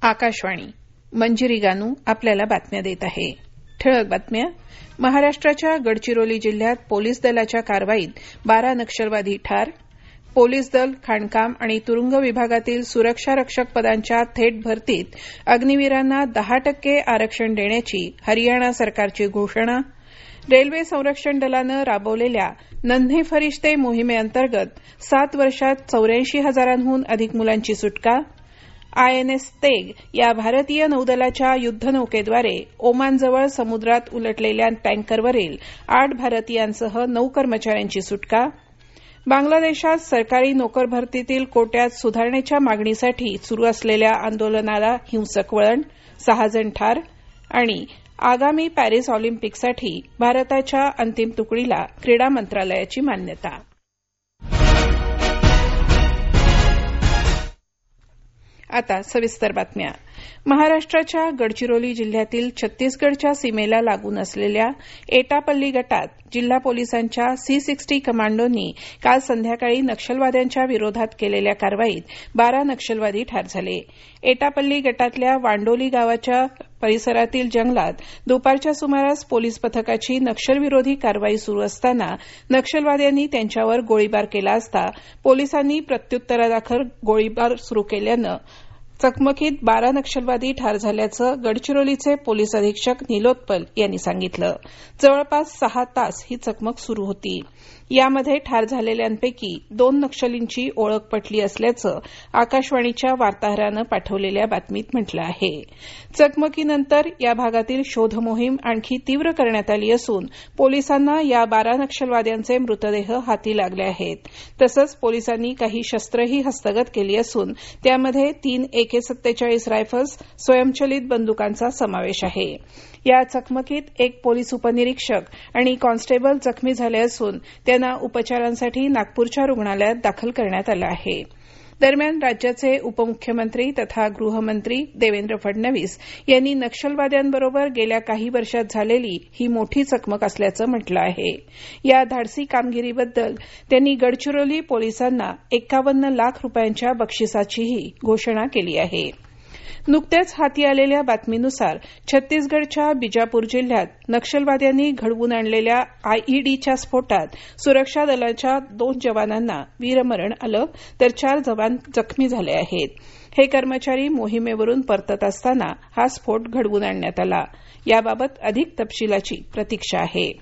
आकाशवाणी मंजिरी गानू आपल्याला बातम्या देत आहे. ठळक बातम्या. महाराष्ट्राच्या गडचिरोली जिल्ह्यात पोलीस दलाच्या कारवाईत 12 नक्षलवादी ठार. पोलीस दल, खाणकाम आणि तुरुंग विभागातील सुरक्षा रक्षक पदांच्या थेट भरतीत अग्निवीरांना 10% आरक्षण देण्याची हरियाणा सरकारची घोषणा. रेल्वे संरक्षण दलानं राबवलेल्या नन्हे फरिश्ते मोहिमेअंतर्गत 7 वर्षात 84,000हून अधिक मुलांची सुटका. आयएनएस तेग या भारतीय नौदलाच्या युद्धनौकेद्वारे ओमानजवळ समुद्रात उलटलेल्या टँकरवरील 8 भारतीयांसह 9 कर्मचाऱ्यांची सुटका. बांगलादेशात सरकारी नोकर भरतीतील कोट्यात सुधारणेच्या मागणीसाठी सुरू असलेल्या आंदोलनाला हिंसक वळण, 6 जण ठार. आणि आगामी पॅरिस ऑलिम्पिकसाठी भारताच्या अंतिम तुकडीला क्रीडा मंत्रालयाची मान्यता. आता सविस्तर बातम्या. महाराष्ट्राच्या गडचिरोली जिल्ह्यातील छत्तीसगडच्या सीमेला लागून असलेल्या एटापल्ली गटात जिल्हा पोलिसांच्या C60 कमांडोंनी काल संध्याकाळी नक्षलवाद्यांच्या विरोधात केलेल्या कारवाईत 12 नक्षलवादी ठार झाले. एटापल्ली गटातल्या वांडोली गावाच्या परिसरातील जंगलात दुपारच्या सुमारास पोलीस पथकाची नक्षलविरोधी कारवाई सुरू असताना नक्षलवाद्यांनी त्यांच्यावर गोळीबार केला असता पोलिसांनी प्रत्युत्तरादाखल गोळीबार सुरू केल्यानं चकमकीत 12 नक्षलवादी ठार झाल्याचं गडचिरोलीचे पोलीस अधीक्षक निलोत्पल यांनी सांगितलं. जवळपास 6 तास ही चकमक सुरू होती. यामध्ये ठार झालेल्यांपैकी 2 नक्षलींची ओळख पटली असल्याचं आकाशवाणीच्या वार्ताहरानं पाठवलेल्या बातमीत म्हटलं आहे. चकमकीनंतर या भागातील शोध मोहीम आणखी तीव्र करण्यात आली असून पोलिसांना या 12 नक्षलवाद्यांचे मृतदेह हाती लागले आहेत. तसंच पोलिसांनी काही शस्त्रही हस्तगत केली असून त्यामध्ये 3 AK-47 रायफल्स, स्वयंचलित बंदुकांचा समावेश आहे. या चकमकीत एक पोलीस उपनिरीक्षक आणि कॉन्स्टेबल जखमी झाले असून त्यांना उपचारांसाठी नागपूरच्या रुग्णालयात दाखल करण्यात आलं आहे. दरम्यान राज्याचे उपमुख्यमंत्री तथा गृहमंत्री देवेंद्र फडणवीस यांनी नक्षलवाद्यांबरोबर गेल्या काही वर्षात झालेली ही मोठी चकमक असल्याचं म्हटलं आहे. या धाडसी कामगिरीबद्दल त्यांनी गडचिरोली पोलिसांना 51 लाख रुपयांच्या बक्षिसाचीही घोषणा केली आहे. नुकत्याच हाती आलेल्या बातमीनुसार छत्तीसगडच्या बिजापूर जिल्ह्यात नक्षलवाद्यांनी घडवून आणलेल्या IEDच्या स्फोटात सुरक्षा दलाच्या 2 जवानांना वीरमरण आलं तर 4 जवान जखमी झाले आहेत. हे कर्मचारी मोहिमेवरून परतत असताना हा स्फोट घडवून आणण्यात आला. याबाबत अधिक तपशिलाची प्रतीक्षा आहे.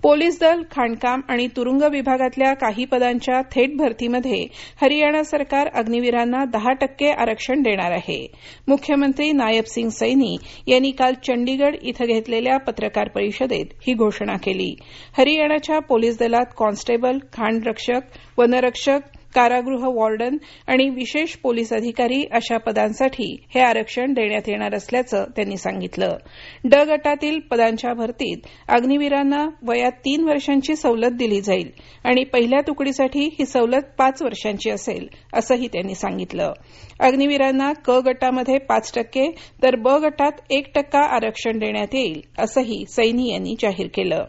पोलीस दल, खाणकाम आणि तुरुंग विभागातल्या काही पदांच्या थेट भरतीमध्ये हरियाणा सरकार अग्निवीरांना 10% आरक्षण देणार आहे. मुख्यमंत्री नायब सिंग सैनी यांनी काल चंडीगड इथं घेतलेल्या पत्रकार परिषदेत ही घोषणा केली. हरियाणाच्या पोलीस दलात कॉन्स्टेबल, खाणरक्षक, वनरक्षक, कारागृह वॉर्डन आणि विशेष पोलीस अधिकारी अशा पदांसाठी हे आरक्षण देण्यात येणार असल्याचं त्यांनी सांगितलं. ड गटातील पदांच्या भरतीत अग्निवीरांना वयात 3 वर्षांची सवलत दिली जाईल आणि पहिल्या तुकडीसाठी ही सवलत 5 वर्षांची असेल असंही त्यांनी सांगितलं. अग्निवीरांना क गटामध्ये 5% तर ब गटात 1% आरक्षण देण्यात येईल असंही सैनी यांनी जाहीर केलं.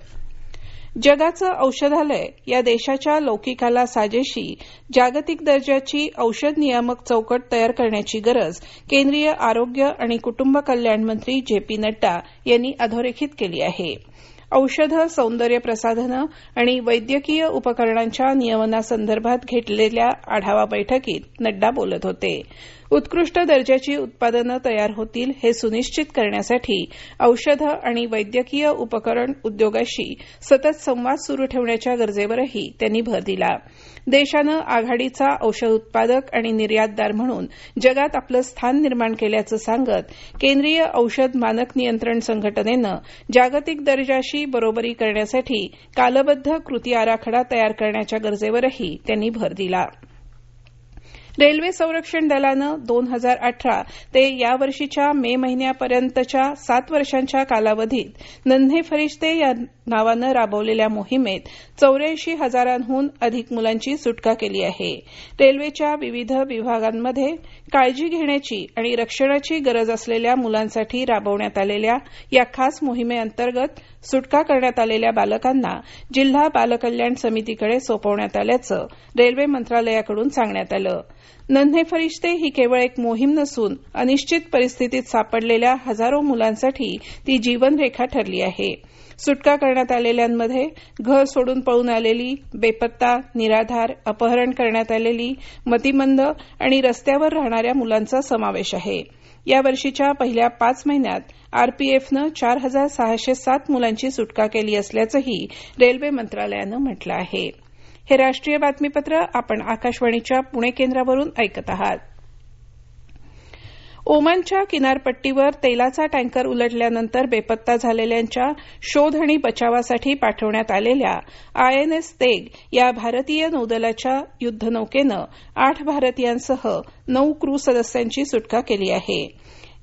जगाचं औषधालय या देशाच्या लौकिकाला साजेशी जागतिक दर्जाची औषध नियामक चौकट तयार करण्याची गरज केंद्रीय आरोग्य आणि कुटुंब कल्याण मंत्री JP नड्डा यांनी अधोरेखित केली आहे. औषधं, सौंदर्य प्रसाधनं आणि वैद्यकीय उपकरणांच्या नियमनासंदर्भात घेतलेल्या आढावा बैठकीत नड्डा बोलत होते. उत्कृष्ट दर्जाची उत्पादनं तयार होतील हे सुनिश्चित करण्यासाठी औषधं आणि वैद्यकीय उपकरण उद्योगाशी सतत संवाद सुरू ठेवण्याच्या गरजेवरही त्यांनी भर दिला. देशानं आघाडीचा औषध उत्पादक आणि निर्यातदार म्हणून जगात आपलं स्थान निर्माण केल्याचं सांगत केंद्रीय औषध मानक नियंत्रण संघटनेनं जागतिक दर्जाशी बरोबरी करण्यासाठी कालबद्ध कृती आराखडा तयार करण्याच्या गरजेवरही त्यांनी भर दिला. रेल्वे संरक्षण दलानं 2018 ते यावर्षीच्या मे महिन्यापर्यंतच्या 7 वर्षांच्या कालावधीत नन्हे फरिश्ते या नावानं राबवलेल्या मोहिमेत 84,000हून अधिक मुलांची सुटका केली आहे. रेल्वेच्या विविध विभागांमध्ये काळजी घेण्याची आणि रक्षणाची गरज असलेल्या मुलांसाठी राबवण्यात आलेल्या या खास मोहिमेअंतर्गत सुटका करण्यात आलेल्या बालकांना जिल्हा बाल कल्याण समितीकडे सोपवण्यात आल्याचं रेल्वे मंत्रालयाकडून सांगण्यात आलं. नन्हे फरिश्ते ही केवळ एक मोहीम नसून अनिश्चित परिस्थितीत सापडलेल्या हजारो मुलांसाठी ती जीवनरेखा ठरली आहे. सुटका करण्यात आलेल्यांमध्ये घर सोडून पळून आलेली, बेपत्ता, निराधार, अपहरण करण्यात आलेली, मतिमंद आणि रस्त्यावर राहणाऱ्या मुलांचा समावेश आहे. या वर्षीच्या पहिल्या 5 महिन्यात आरपीएफनं 4,607 मुलांची सुटका केली असल्याचंही रेल्वे मंत्रालयानं म्हटलं आहे. हे राष्ट्रीय बातमीपत्र आपण आकाशवाणीच्या पुणे केंद्रावरून ऐकत आहात. ओमानच्या किनारपट्टीवर तेलाचा टँकर उलटल्यानंतर बेपत्ता झालेल्यांच्या शोध आणि बचावासाठी पाठवण्यात आलेल्या आयएनएस तेग या भारतीय नौदलाच्या युद्धनौकेनं 8 भारतीयांसह 9 क्रू सदस्यांची सुटका केली आहे.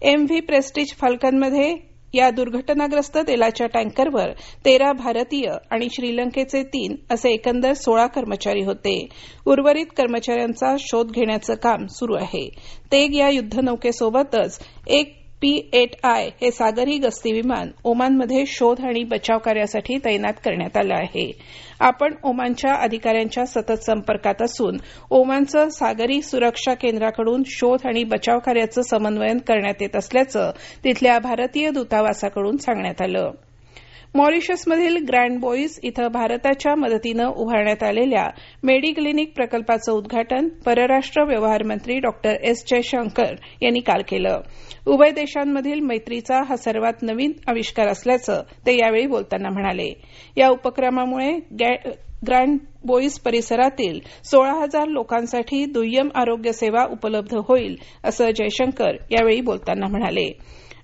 एमव्ही प्रेस्टिज फाल्कनमध्ये या दुर्घटनाग्रस्त तेलाच्या टँकरवर 13 भारतीय आणि श्रीलंकेचे 3 असे एकंदर 16 कर्मचारी होते. उर्वरित कर्मचाऱ्यांचा शोध घेण्याचं काम सुरू आहे. तेग या युद्धनौकेसोबतच एक P-8I हे सागरी गस्ती विमान ओमानमध्ये शोध आणि बचाव कार्यासाठी तैनात करण्यात आलं आहे. आपण ओमानच्या अधिकाऱ्यांच्या सतत संपर्कात असून ओमानचं सागरी सुरक्षा केंद्राकडून शोध आणि बचाव कार्याचं समन्वयन करण्यात येत असल्याचं तिथल्या भारतीय दूतावासाकडून सांगण्यात आलं. मॉरिशसमधील ग्रँड बोईस इथं भारताच्या मदतीनं उभारण्यात आलेल्या मेडिक्लिनिक प्रकल्पाचं उद्घाटन परराष्ट्र व्यवहार मंत्री डॉक्टर एस जयशंकर यांनी काल केलं. उभय देशांमधील मैत्रीचा हा सर्वात नवीन आविष्कार असल्याचं ते यावेळी बोलताना म्हणाले. या उपक्रमामुळे ग्रँड बोईस परिसरातील 16,000 लोकांसाठी दुय्यम आरोग्य सेवा उपलब्ध होईल असं जयशंकर यावेळी बोलताना म्हणाले.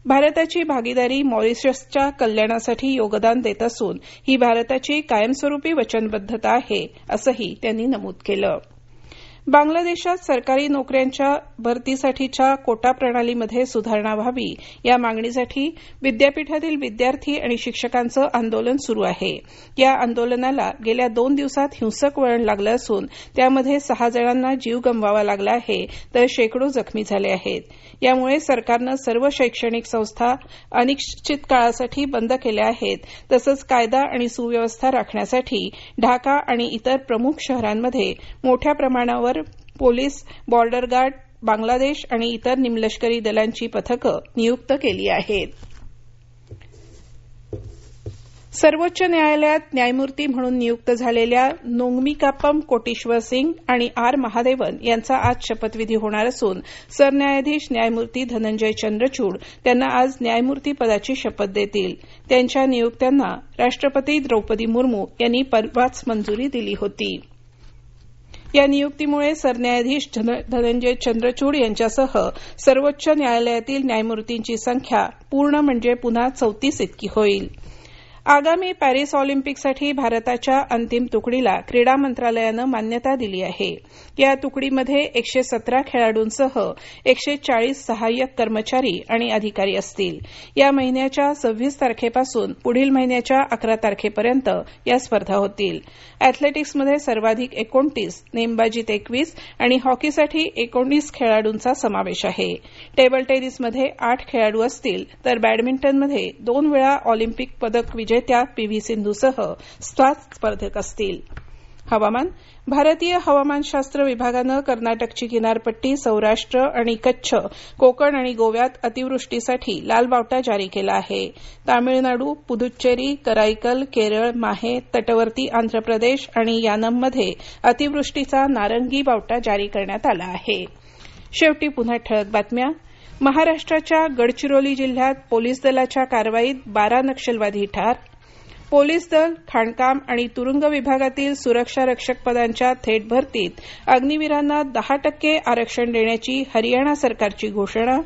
भारताची भागीदारी मॉरिशसच्या कल्याणासाठी योगदान देत असून ही भारताची कायमस्वरूपी वचनबद्धता आहे असंही त्यांनी नमूद केलं. बांगलादेशात सरकारी नोकऱ्यांच्या भरतीसाठीच्या कोटा प्रणालीमध्ये सुधारणा व्हावी या मागणीसाठी विद्यापीठातील विद्यार्थी आणि शिक्षकांचं आंदोलन सुरू आहे. या आंदोलनाला गेल्या 2 दिवसात हिंसक वळण लागलं असून त्यामध्ये 6 जणांना जीव गमवावा लागला आहे तर शेकडो जखमी झाले आहेत. यामुळे सरकारनं सर्व शैक्षणिक संस्था अनिश्चित काळासाठी बंद केल्या आहेत. तसंच कायदा आणि सुव्यवस्था राखण्यासाठी ढाका आणि इतर प्रमुख शहरांमध्ये मोठ्या प्रमाणावर पोलीस, बॉर्डर गार्ड, बांगलादेश आणि इतर निमलष्करी दलांची पथकं नियुक्त केली आहेत. सर्वोच्च न्यायालयात न्यायमूर्ती म्हणून नियुक्त झालेल्या नोंगमीकाप्पम कोटीश्वर सिंग आणि आर महादेवन यांचा आज शपथविधी होणार असून सरन्यायाधीश न्यायमूर्ती धनंजय चंद्रचूड त्यांना आज न्यायमूर्ती पदाची शपथ देतील. त्यांच्या नियुक्त्यांना राष्ट्रपती द्रौपदी मुर्मू यांनी परवाच मंजुरी दिली होती. या नियुक्तीमुळे सरन्यायाधीश धनंजय चंद्रचूड यांच्यासह सर्वोच्च न्यायालयातील न्यायमूर्तींची संख्या पूर्ण म्हणजे पुन्हा 34 इतकी होईल. आगामी पॅरिस ऑलिम्पिकसाठी भारताच्या अंतिम तुकडीला क्रीडा मंत्रालयानं मान्यता दिली आहे. या तुकडीमध्ये 117 खेळाडूंसह 140 सहाय्यक कर्मचारी आणि अधिकारी असतील. या महिन्याच्या 26 तारखेपासून पुढील महिन्याच्या 11 तारखेपर्यंत या स्पर्धा होतील. अॅथलेटिक्समध्ये सर्वाधिक 29, नेमबाजीत 21 आणि हॉकीसाठी 19 खेळाडूंचा समावेश आहे. टेबल टेनिसमध्ये 8 खेळाडू असतील तर बॅडमिंटनमध्ये 2 वेळा ऑलिम्पिक पदक विजेत्या पीव्ही सिंधूसह 7 स्पर्धक असतील. हवामान. भारतीय हवामानशास्त्र विभागानं कर्नाटकची किनारपट्टी, सौराष्ट्र आणि कच्छ, कोकण आणि गोव्यात अतिवृष्टीसाठी लाल बावटा जारी केला आहे. तामिळनाडू, पुदुच्चेरी, कराईकल, केरळ, माहे, तटवर्ती आंध्र प्रदेश आणि यानममध्ये अतिवृष्टीचा नारंगी बावटा जारी करण्यात आला आहे. शेवटी पुन्हा ठळक बातम्या. महाराष्ट्राच्या गडचिरोली जिल्ह्यात पोलीस दलाच्या कारवाईत 12 नक्षलवादी ठार. पोलीस दल, खाणकाम आणि तुरुंग विभागातील सुरक्षा रक्षक पदांच्या थेट भरतीत अग्निवीरांना 10% आरक्षण देण्याची हरियाणा सरकारची घोषणा.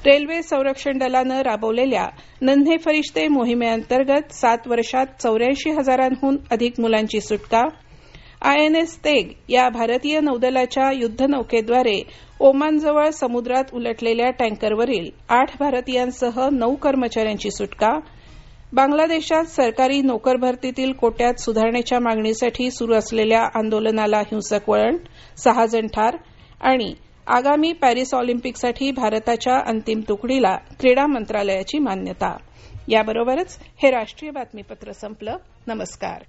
रेल्वे संरक्षण दलानं राबवलेल्या नन्हे फरिश्ते मोहिमेअंतर्गत 7 वर्षात 84,000हून अधिक मुलांची सुटका. आयएनएस तेग या भारतीय नौदलाच्या युद्धनौकेद्वारे ओमानजवळ समुद्रात उलटलेल्या टँकरवरील 8 भारतीयांसह 9 कर्मचाऱ्यांची सुटका. बांगलादेशात सरकारी नोकर भरतीतील कोट्यात सुधारणेच्या मागणीसाठी सुरू असलेल्या आंदोलनाला हिंसक वळण, 6 जण ठार. आणि आगामी पॅरिस ऑलिम्पिकसाठी भारताच्या अंतिम तुकडीला क्रीडा मंत्रालयाची मान्यता. याबरोबरच हे राष्ट्रीय बातमीपत्र संपलं. नमस्कार.